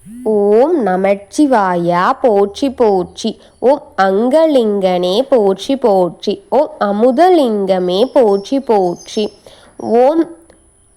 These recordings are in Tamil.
ஓம் நமச்சிவாயா போற்றி போற்றி. ஓம் அங்கலிங்கனே போற்றி போற்றி. ஓம் அமுதலிங்கமே போற்றி போற்றி. ஓம்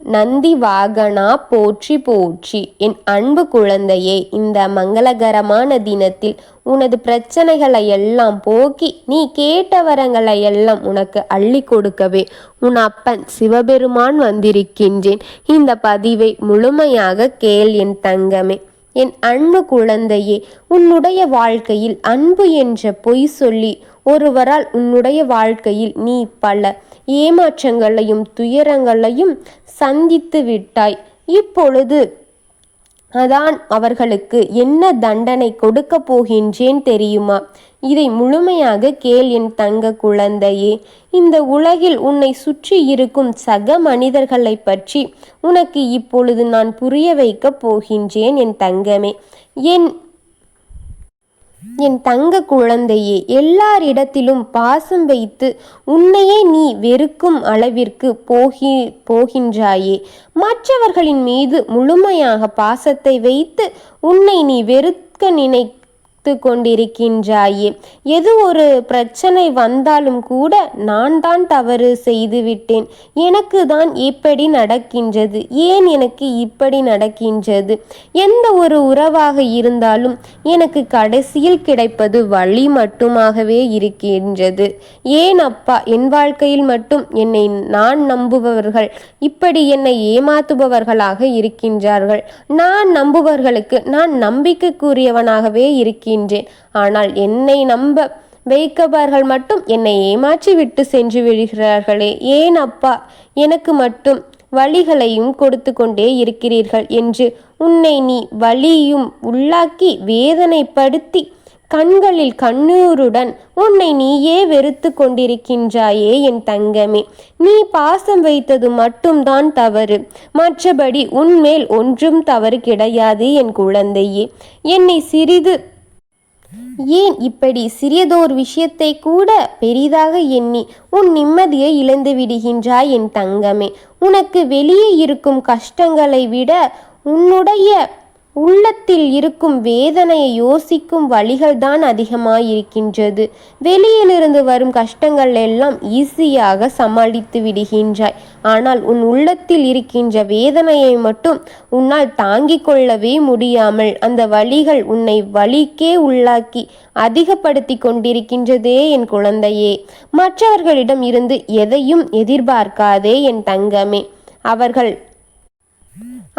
நந்தி வாகனா போற்றி போற்றி. என் அன்பு குழந்தையே, இந்த மங்களகரமான தினத்தில் உனது பிரச்சனைகளை எல்லாம் போக்கி நீ கேட்ட வரங்களை எல்லாம் உனக்கு அள்ளி கொடுக்கவே உன் அப்பன் சிவபெருமான் வந்திருக்கின்றேன். இந்த பதிவை முழுமையாக கேள் என் தங்கமே. என் அன்பு குழந்தையே, உன்னுடைய வாழ்க்கையில் அன்பு என்ற பொய் சொல்லி ஒருவரால் உன்னுடைய வாழ்க்கையில் நீ பல ஏமாற்றங்களையும் துயரங்களையும் சந்தித்து விட்டாய். இப்பொழுது அதான் அவர்களுக்கு என்ன தண்டனை கொடுக்க போகின்றேன் தெரியுமா? இதை முழுமையாக கேள் என் தங்க குழந்தையே. இந்த உலகில் உன்னை சுற்றி இருக்கும் சக மனிதர்களை பற்றி உனக்கு இப்பொழுது நான் புரிய வைக்கப் போகின்றேன் என் தங்கமே. என் தங்க குழந்தையே, எல்லாரிடத்திலும் பாசம் வைத்து உன்னையே நீ வெறுக்கும் அளவிற்கு போகின்றாயே. மற்றவர்களின் மீது முழுமையாக பாசத்தை வைத்து உன்னை நீ வெறுக்க கொண்டிருக்கின்றாயே. எது ஒரு பிரச்சனை வந்தாலும் கூட நான் தான் தவறு செய்து விட்டேன், எனக்கு தான் இப்படி நடக்கின்றது, ஏன் எனக்கு இப்படி நடக்கின்றது, எந்த ஒரு உறவாக இருந்தாலும் எனக்கு கடைசியில் கிடைப்பது வலி மட்டுமாகவே இருக்கின்றது. ஏன் அப்பா, என் வாழ்க்கையில் மட்டும் என்னை நான் நம்புபவர்கள் இப்படி என்னை ஏமாத்துபவர்களாக இருக்கின்றார்கள். நான் நம்புபவர்களுக்கு நான் நம்பிக்கைக்குரியவனாகவே இருக்கின்றேன். ஆனால் என்னை நம்ப வைக்கபவர்கள் மட்டும் என்னை ஏமாற்றி விட்டு சென்று விடுகிறார்களே. ஏன் அப்பா, எனக்கு மட்டும் வலிகளையும் கொடுத்து கொண்டே இருக்கிறீர்கள் என்று உன்னை நீ வலியும் உள்ளாக்கி வேதனைப்படுத்தி கண்களில் கண்ணீருடன் உன்னை நீயே வெறுத்து கொண்டிருக்கின்றாயே என் தங்கமே. நீ பாசம் வைத்தது மட்டும்தான் தவறு, மற்றபடி உன்மேல் ஒன்றும் தவறு கிடையாது என் குழந்தையே. என்னை சிறிது ஏன் இப்படி சிறியதோர் விஷயத்தை கூட பெரிதாக எண்ணி உன் நிம்மதியை இழந்து விடுகின்றாய் என் தங்கமே. உனக்கு வெளியே இருக்கும் கஷ்டங்களை விட உன்னுடைய உள்ளத்தில் இருக்கும் வேதனையை யோசிக்கும் வழிகள் தான் அதிகமாயிருக்கின்றது. வெளியிலிருந்து வரும் கஷ்டங்கள் எல்லாம் ஈஸியாக சமாளித்து விடுகின்றாய். ஆனால் உன் உள்ளத்தில் இருக்கின்ற வேதனையை மட்டும் உன்னால் தாங்கிக் கொள்ளவே முடியாமல் அந்த வலிகள் உன்னை வலிக்கே உள்ளாக்கி அதிகப்படுத்தி கொண்டிருக்கின்றதே என் குழந்தையே. மற்றவர்களிடம் இருந்து எதையும் எதிர்பார்க்காதே என் தங்கமே.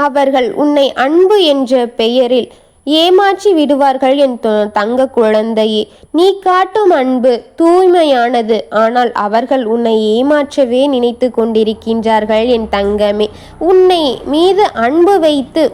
அவர்கள் உன்னை அன்பு என்ற பெயரில் ஏமாற்றி விடுவார்கள் என் தங்க குழந்தையே. நீ காட்டும் அன்பு தூய்மையானது, ஆனால் அவர்கள் உன்னை ஏமாற்றவே நினைத்து கொண்டிருக்கின்றார்கள் என் தங்கமே. உன்னை மீது அன்பு வைத்து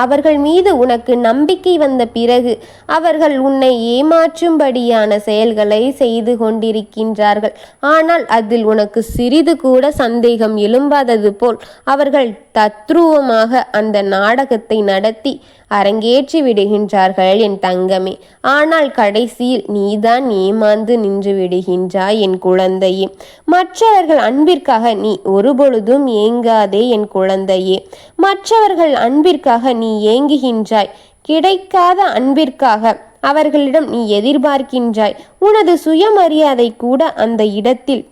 அவர்கள் மீது உனக்கு நம்பிக்கை வந்த பிறகு அவர்கள் உன்னை ஏமாற்றும்படியான செயல்களை செய்து கொண்டிருக்கின்றார்கள். ஆனால் அதில் உனக்கு சிறிது கூட சந்தேகம் எழும்பாதது போல் அவர்கள் தத்ரூபமாக அந்த நாடகத்தை நடத்தி அரங்கேற்றி விடுகின்றார்கள் என் தங்கமே. ஆனால் கடைசியில் நீதான் ஏமாந்து நின்று விடுகின்றாய் என் குழந்தையே. மற்றவர்கள் அன்பிற்காக நீ ஒருபொழுதும் ஏங்காதே என் குழந்தையே. மற்றவர்கள் அன்பிற்காக நீ ஏங்குகின்றாய், கிடைக்காத அன்பிற்காக அவர்களிடம் நீ எதிர்பார்க்கின்றாய். உனது சுயமரியாதை கூட அந்த இடத்தில்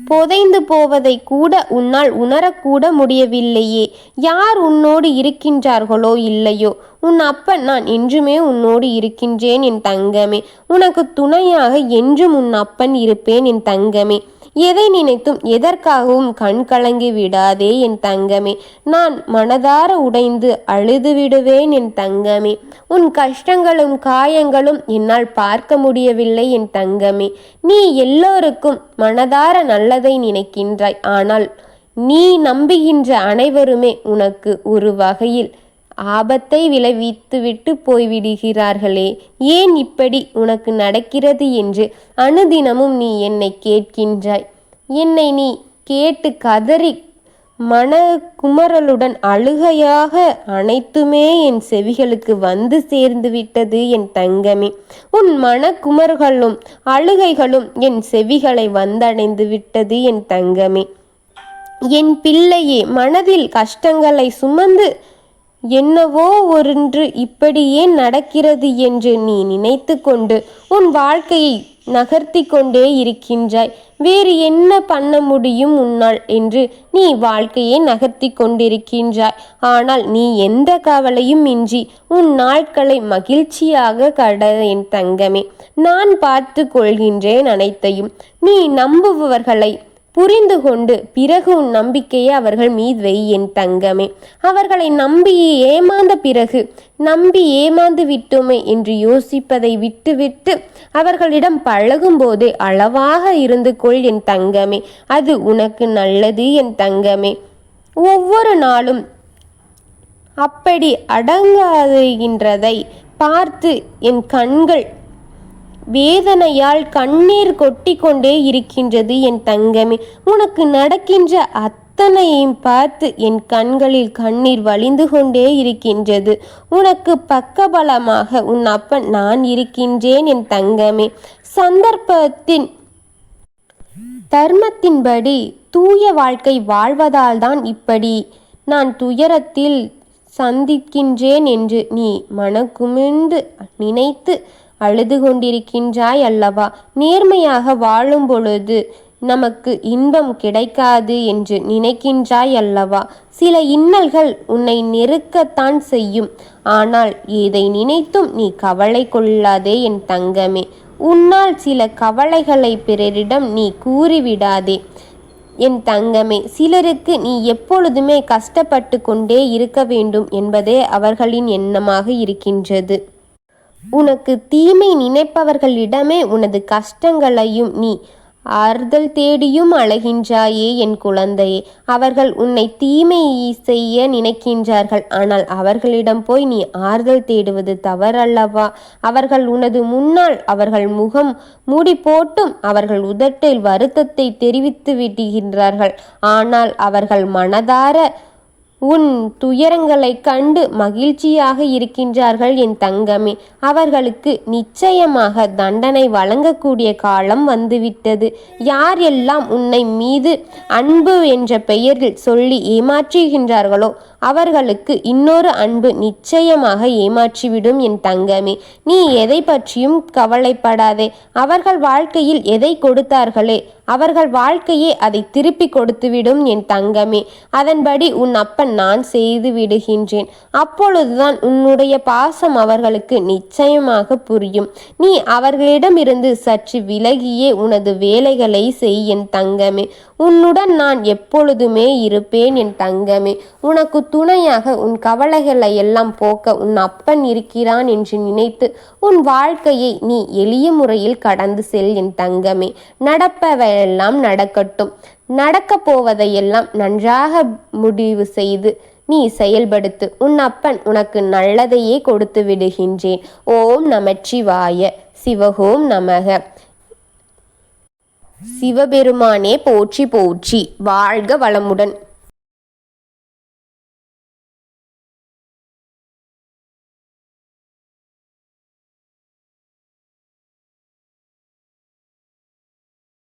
புதைந்து போவதை கூட உன்னால் உணரக்கூட முடியவில்லையே. யார் உன்னோடு இருக்கின்றார்களோ இல்லையோ, உன் அப்பன் நான் என்றுமே உன்னோடு இருக்கின்றேன் என் தங்கமே. உனக்கு துணையாக என்றும் உன் அப்பன் இருப்பேன் என் தங்கமே. எதை நினைத்தும் எதற்காகவும் கண் கலங்கி விடாதே என் தங்கமே. நான் மனதார உடைந்து அழுது விடுவேன் என் தங்கமே. உன் கஷ்டங்களும் காயங்களும் என்னால் பார்க்க முடியவில்லை என் தங்கமே. நீ எல்லோருக்கும் மனதார நல்லதை நினைக்கின்றாய், ஆனால் நீ நம்புகின்ற அனைவருமே உனக்கு ஒரு வகையில் ஆபத்தை விளைவித்துவிட்டு போய்விடுகிறார்களே. ஏன் இப்படி உனக்கு நடக்கிறது என்று அனுதினமும் நீ என்னை கேட்கின்றாய். என்னை நீ கேட்டு கதறி மன குமரலுடன் அழுகையாக அனைத்துமே என் செவிகளுக்கு வந்து சேர்ந்து விட்டது என் தங்கமே. உன் மனக்குமர்களும் அழுகைகளும் என் செவிகளை வந்தடைந்து விட்டது என் தங்கமே. என் பிள்ளையே, மனதில் கஷ்டங்களை சுமந்து என்னவோ ஒன்று இப்படி ஏன் நடக்கிறது என்று நீ நினைத்து கொண்டு உன் வாழ்க்கையை நகர்த்தி கொண்டே இருக்கின்றாய். வேறு என்ன பண்ண முடியும் உன்னால் என்று நீ வாழ்க்கையை நகர்த்தி கொண்டிருக்கின்றாய். ஆனால் நீ எந்த கவலையும் இன்றி உன் நாட்களை மகிழ்ச்சியாக கட என் தங்கமே. நான் பார்த்து கொள்கின்றேன் அனைத்தையும். நீ நம்புபவர்களை புரிந்து கொண்டு பிறகு உன் நம்பிக்கையை அவர்கள் மீது வை என் தங்கமே. அவர்களை நம்பி ஏமாந்த பிறகு நம்பி ஏமாந்து விட்டோமே என்று யோசிப்பதை விட்டுவிட்டு அவர்களிடம் பழகும் போதே அளவாக இருந்து கொள் என் தங்கமே. அது உனக்கு நல்லது என் தங்கமே. ஒவ்வொரு நாளும் அப்படி அடங்காதுகின்றதை பார்த்து என் கண்கள் வேதனையால் கண்ணீர் கொட்டி கொண்டே இருக்கின்றது என் தங்கமே. உனக்கு நடக்கின்ற அத்தனையும் பார்த்து என் கண்களில் கண்ணீர் வழிந்து கொண்டே இருக்கின்றது. உனக்கு பக்கபலமாக உன் அப்பன் நான் இருக்கின்றேன் என் தங்கமே. சந்தர்ப்பத்தின் தர்மத்தின்படி தூய வாழ்க்கை வாழ்வதால் தான் இப்படி நான் துயரத்தில் சந்திக்கின்றேன் என்று நீ மனக்குமிழ்ந்து நினைத்து அழுது கொண்டிருக்கின்றாய் அல்லவா? நேர்மையாக வாழும் பொழுது நமக்கு இன்பம் கிடைக்காது என்று நினைக்கின்றாய் அல்லவா? சில இன்னல்கள் உன்னை நெருக்கத்தான் செய்யும். ஆனால் இதை நினைத்தும் நீ கவலை கொள்ளாதே என் தங்கமே. உன்னால் சில கவலைகளை பிறரிடம் நீ கூறிவிடாதே என் தங்கமே. சிலருக்கு நீ எப்பொழுதுமே கஷ்டப்பட்டு கொண்டே இருக்க வேண்டும் என்பதே அவர்களின் எண்ணமாக இருக்கின்றது. உனக்கு தீமை நினைப்பவர்களிடமே உனது கஷ்டங்களையும் நீ ஆறுதல் தேடியும் அழைகின்றாயே என் குழந்தையே. அவர்கள் உன்னை தீமை செய்ய நினைக்கின்றார்கள். ஆனால் அவர்களிடம் போய் நீ ஆறுதல் தேடுவது தவறல்லவா? அவர்கள் உனது முன்னால் அவர்கள் முகம் மூடி போட்டும் அவர்கள் உதட்டில் வருத்தத்தை தெரிவித்து விடுகின்றார்கள். ஆனால் அவர்கள் மனதார உன் துயரங்களை கண்டு மகிழ்ச்சியாக இருக்கின்றார்கள் என் தங்கமே. அவர்களுக்கு நிச்சயமாக தண்டனை வழங்கக்கூடிய காலம் வந்துவிட்டது. யார் எல்லாம் உன்னை மீது அன்பு என்ற பெயரில் சொல்லி ஏமாற்றுகின்றார்களோ அவர்களுக்கு இன்னொரு அன்பு நிச்சயமாக ஏமாற்றிவிடும் என் தங்கமே. நீ எதை பற்றியும் கவலைப்படாதே. அவர்கள் வாழ்க்கையில் எதை கொடுத்தார்களே அவர்கள் வாழ்க்கையே அதை திருப்பி கொடுத்துவிடும் என் தங்கமே. அதன்படி உன் அப்பன் நான் செய்து விடுகின்றேன். அப்பொழுதுதான் உன்னுடைய பாசம் அவர்களுக்கு நிச்சயமாக புரியும். நீ அவர்களிடமிருந்து சற்று விலகியே உனது வேலைகளை செய் என் தங்கமே. உன்னுடன் நான் எப்பொழுதுமே இருப்பேன் என் தங்கமே. உனக்கு துணையாக உன் கவலைகளை எல்லாம் போக்க உன் அப்பன் இருக்கிறான் என்று நினைத்து உன் வாழ்க்கையை நீ எளிய முறையில் கடந்து செல் என் தங்கமே. நடப்பவையெல்லாம் நடக்கட்டும். நடக்கப் போவதையெல்லாம் நன்றாக முடிவு செய்து நீ செயல்படுத்து. உன் அப்பன் உனக்கு நல்லதையே கொடுத்து விடுகின்றேன். ஓம் நமச்சிவாய. சிவகோம் நமக. சிவபெருமானே போற்றி போற்றி. வாழ்க வளமுடன்.